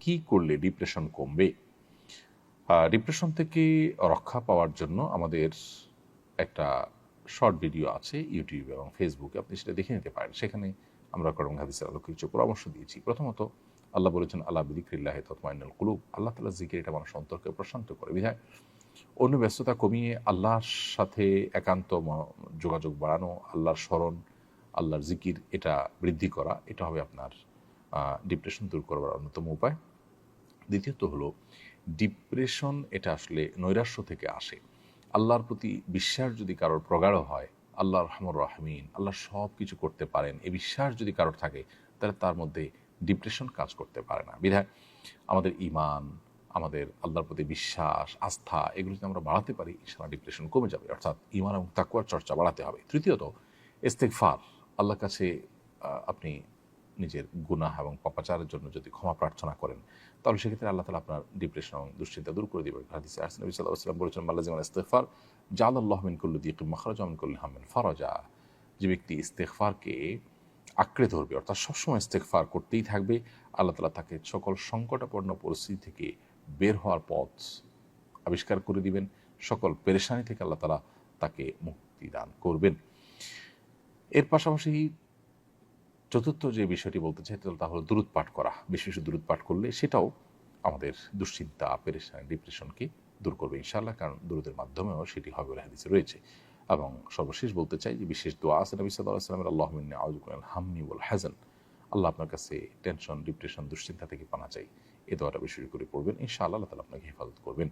কি করলে ডিপ্রেশন কমবে? ডিপ্রেশন থেকে রক্ষা পাওয়ার জন্য আমাদের একটা শর্ট ভিডিও আছে ইউটিউব এবং ফেসবুকে, আপনি সেটা দেখে নিতে পারেন। সেখানে আমরা কোরআন হাদিসের আলোকে কিছু পরামর্শ দিয়েছি। প্রথমত, আল্লাহ বলেছেন, আল্লাহ বিযিকরিল্লাহি তাতমাইন্নুল কুলুব, আল্লাহ তাআলার জিকির এটা মানুষ অন্তরকে প্রশান্ত করে। বিধায় অন্য ব্যস্ততা কমিয়ে আল্লাহর সাথে একান্ত যোগাযোগ বাড়ানো, আল্লাহর স্মরণ, আল্লাহর জিকির এটা বৃদ্ধি করা, এটা হবে আপনার ডিপ্রেশন দূর করবার অন্যতম উপায়। দ্বিতীয়ত হলো, ডিপ্রেশন এটা আসলে নৈরাশ্য থেকে আসে। আল্লাহর প্রতি বিশ্বাস যদি কারোর প্রগাঢ় হয়, আল্লাহ রহমান রাহমিন, আল্লাহ সব কিছু করতে পারেন, এই বিশ্বাস যদি কারোর থাকে, তাহলে তার মধ্যে ডিপ্রেশন কাজ করতে পারে না। বিধায় আমাদের ঈমান, আমাদের আল্লাহর প্রতি বিশ্বাস, আস্থা, এগুলো যদি আমরা বাড়াতে পারি, ইনশাআল্লাহ ডিপ্রেশন কমে যাবে। অর্থাৎ ঈমান এবং তাকওয়ার চর্চা বাড়াতে হবে। তৃতীয়ত, ইস্তেগফার, আল্লাহর কাছে আপনি নিজের গুনাহ এবং পাপাচারের জন্য যদি ক্ষমা প্রার্থনা করেন, তাহলে সেক্ষেত্রে আল্লাহ তাআলা আপনার ডিপ্রেশন এবং দুশ্চিন্তা দূর করে দেবেন। হাদিসে আসছে, নবী সাল্লাল্লাহু আলাইহি ওয়াসাল্লাম বলেছেন, মাল্লাজিমাল ইস্তিগফার জাআলাল্লাহু মিন কুল্লি দিকিন মাখরাজা ওয়া মিন কুল্লি হাম্মিন ফারাজা। যে ব্যক্তি ইস্তেগফারকে আঁকড়ে ধরবে, অর্থাৎ সবসময় ইস্তেগফার করতেই থাকবে, আল্লাহ তাআলা তাকে সকল সংকটাপন্ন পরিস্থিতি থেকে বের হওয়ার পথ আবিষ্কার করে দিবেন, সকল পেরেশানি থেকে আল্লাহ তাআলা তাকে মুক্তি দান করবেন। এর পাশাপাশি চতুর্থ যে বিষয়টি বলতে চাই, তা হলো দুরূদ পাঠ করা। বেশি বেশি দুরূদ পাঠ করলে সেটাও আমাদের দুশ্চিন্তা, পেরেশানি, ডিপ্রেশনকে দূর করবে ইনশাআল্লাহ, কারণ দুরূদের মাধ্যমেও সেটি হবে বলে হাদিসে রয়েছে। এবং সর্বশেষ বলতে চাই যে বিশেষ দোয়া আছে নবী সাল্লাল্লাহু আলাইহি ওয়াসাল্লামের, আল্লাহুম্মা ইন্নী আউযু বিকা মিনাল হাম্মি ওয়াল হাযান। আল্লাহ আপনার কাছে টেনশন, ডিপ্রেশন, দুশ্চিন্তা থেকে পানা চাই। এই দোয়াটা বেশি করে পড়বেন, ইনশাআল্লাহ আল্লাহ তাআলা আপনাকে হেফাজত করবেন।